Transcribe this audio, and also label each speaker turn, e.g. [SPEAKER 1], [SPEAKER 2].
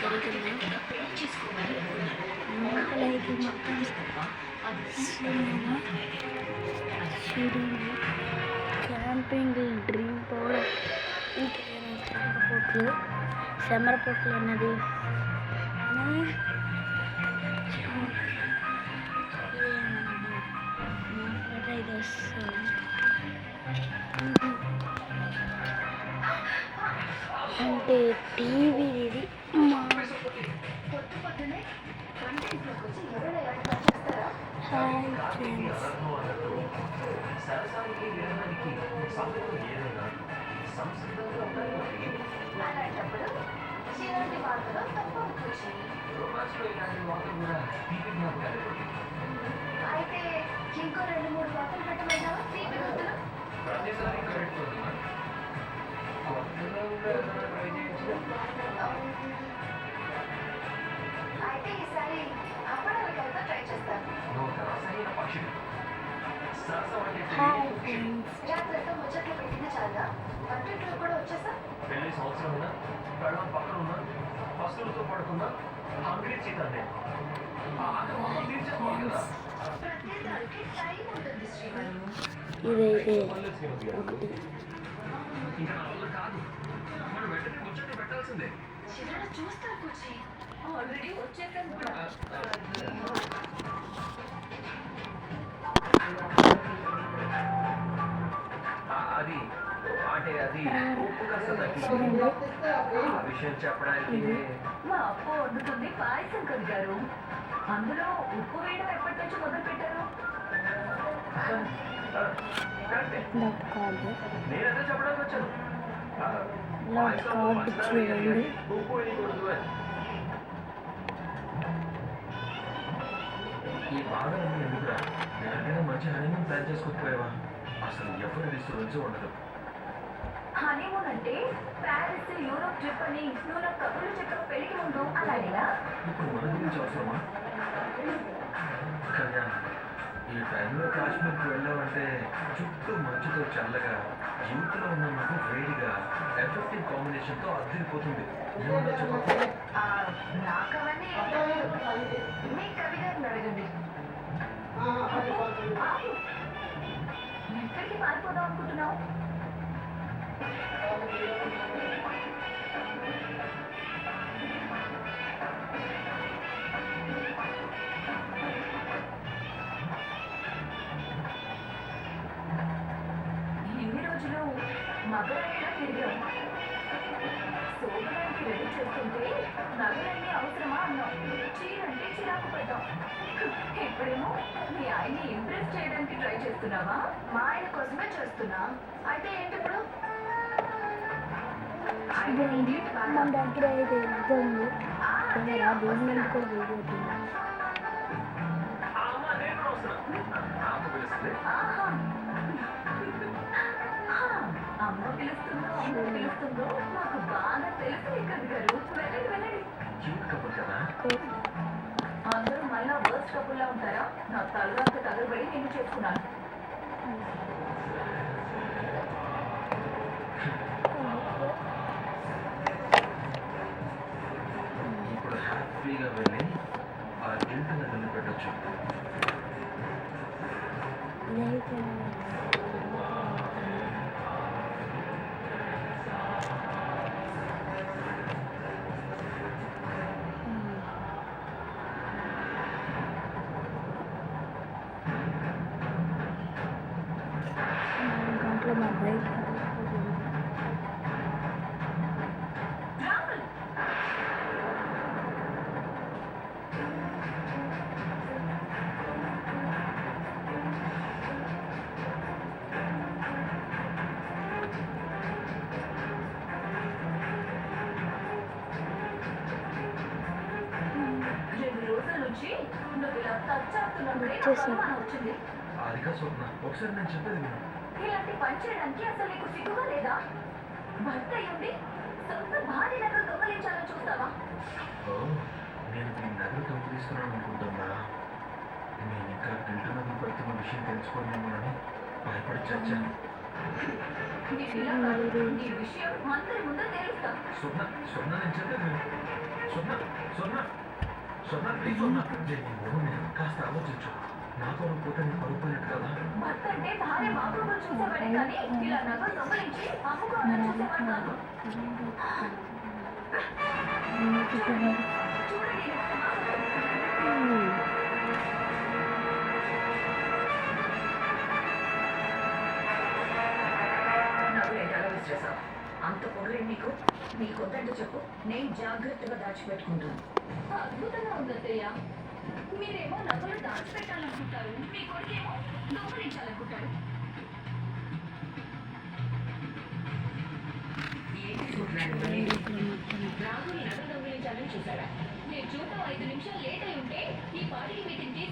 [SPEAKER 1] జరుగుతుంది. లోపలైతే మొత్తం క్యాంపింగ్ డ్రీమ్ పౌడర్ శమరపొట్లు అన్నది ఇది వస్తుంది. అంటే టీవీ ఇది హాయ్ ఫ్రెండ్స్.
[SPEAKER 2] అయితే ఇంకో 2-3 బాటలు పెట్టమంటావా? తీపి గుర్తులు అయితే ఈసారి అప్పడాల కవిత ట్రై చేస్తాను.
[SPEAKER 1] Hi friends.
[SPEAKER 2] రాత్రితో ముచ్చట్లు పెట్టింది చాలా వంటింట్లో కూడా వచ్చేసా.
[SPEAKER 3] పెళ్లి సంవత్సరం ఉన్నా పెళ్ళం పక్కన ఉన్నా పసులతో పడుకున్నా హంగ్రీ చీతాన్ని
[SPEAKER 2] ప్రతి దానికి టైం ఉంటుంది శ్రీవారు.
[SPEAKER 1] ఇదైతే ఒకటి
[SPEAKER 3] ఇంకా నా వల్ల కాదు. మనం వెంటనే ముచ్చట్లు పెట్టాల్సిందే.
[SPEAKER 2] చివరన చూస్తా కూర్చి ఆల్రెడీ వచ్చేసాను కూడా.
[SPEAKER 3] అది అంటే అది ఉప్పు కాస్త ఆ విషయం చెప్పడానికి
[SPEAKER 2] మా అప్పు వండుతుంది పాయసం గారు. అందులో ఉప్పు వేయడం ఎప్పటి నుంచి మొదలు పెట్టారు?
[SPEAKER 1] కార్డు
[SPEAKER 3] నేనైతే చెప్పడానికి వచ్చాను.
[SPEAKER 1] కార్డు చూడండి.
[SPEAKER 3] ఉప్పు వేయకూడదు అని. ఈ బాధ అన్ని ఎందుకురా? ఎక్కడికైనా మంచి హనీమూన్ ప్లాన్ చేసుకోకపోయావా? అసలు ఎవరు డిస్టర్బెన్స్ ఉండదు.
[SPEAKER 2] హనీమూన్ అంటే ప్యారిస్ యూరోప్ ట్రిప్ అని నువ్వు నాకు కబుర్లు చెప్పక పెళ్లికి ముందు అలాగేనా?
[SPEAKER 3] ఇప్పుడు మన గురించి అవసరమా? కళ్యాణ్, ఈ టైంలో కాశ్మీర్కి వెళ్ళామంటే చుట్టూ మంచుతో చల్లగా యూత్లో ఉన్న నాకు వేడిగా ఎఫెక్టివ్ కాంబినేషన్తో అద్దరిపోతుంది. ఏమన్నా చెప్పండి.
[SPEAKER 2] నాకు అవన్నీ మీ కవి గారిని అడగండి. ఎక్కడికి మారిపోదాం అనుకుంటున్నావు? ఎన్ని రోజులు మగరాయిలా తిరిగావు. సోమరానికి రెడీ చేస్తుంటే నగలన్నీ అవసరమా అన్నావు. చీరంటే చిరాకు పడ్డావు. ఇప్పుడేమో మీ ఆయన్ని ఇంప్రెస్ చేయడానికి ట్రై చేస్తున్నావా? మా ఆయన కోసమే చేస్తున్నా. అయితే ఏంటి ఇప్పుడు?
[SPEAKER 1] మన దగ్గర అయితే ఎంత ఉంది కెమెరా దీని కూడా వీడియో
[SPEAKER 2] అమ్మ పిలుస్తుందో అమ్మ పిలుస్తుందో నాకు బాగా తెలుసు కవి గారు. వెళ్ళండి వెళ్ళండి. అందరూ మళ్ళా వర్స్ట్ కపుల్లా ఉంటారా? నా తలరాత తగలబడి నేను చేసుకున్నాను.
[SPEAKER 3] ఇప్పుడు హ్యాపీగా వెళ్ళి ఆ గిల్ట్ నన్ను పెట్టచ్చు.
[SPEAKER 1] గంటలో మా బైక్
[SPEAKER 2] వచ్చింది.
[SPEAKER 3] అదిగా స్వప్న, ఒకసారి నేను చెప్పేది విను.
[SPEAKER 2] ఇలాంటి పని చేయడానికి అసలు నీకు సిగ్గుగా లేదా? భర్త అయ్యుండి సొంత భార్యనగలు దొంగలించాలని చూస్తావా?
[SPEAKER 3] నేను మీ నగలు దొంగలిస్తున్నాను అనుకుంటున్నా. నేను ఇంకా గిల్ట్ నగలు పెడుతున్న విషయం తెలుసుకోలేమోనని భయపడి చచ్చాను.
[SPEAKER 2] ఈ విషయం అందరి ముందు తెలుస్తా.
[SPEAKER 3] స్వప్న, నేను చెప్పేది విను. స్వర్ణ స్వర్ణ స్వర్ణ ప్లీజ్ స్వర్ణ నేను మొహం కాస్త ఆలోచించు నాతో పోతే నీ పరుపోయినట్టు కదా
[SPEAKER 2] భర్త అంటే భార్య బాగోగులు చూసేవాడే కానీ ఇలా నగలు దొంగలించి అమ్ముకోవాలని చూసేవాడు కాదు. చూడండి,
[SPEAKER 4] నవ్వులేంటి అలా విసిరేసావు? అంత పొగరే నీకు వద్దంటే చెప్పు, నేను జాగ్రత్తగా దాచిపెట్టుకుంటాను.
[SPEAKER 2] అద్భుతంగా ఉంది అత్తయ్య. మీరేమో నగలు దాచిపెట్టాలనుకుంటారు, మీ కొడుకేమో దొంగలించాలనుకుంటారు.
[SPEAKER 4] ఏంటి చూడలేదు రాహుల్ నగలు దొంగిలించాలని చూసాడా?
[SPEAKER 2] మీరు చూడటం 5 నిమిషాలు లేట్ అయి ఉంటే ఈ పార్టీ మీటింగ్కి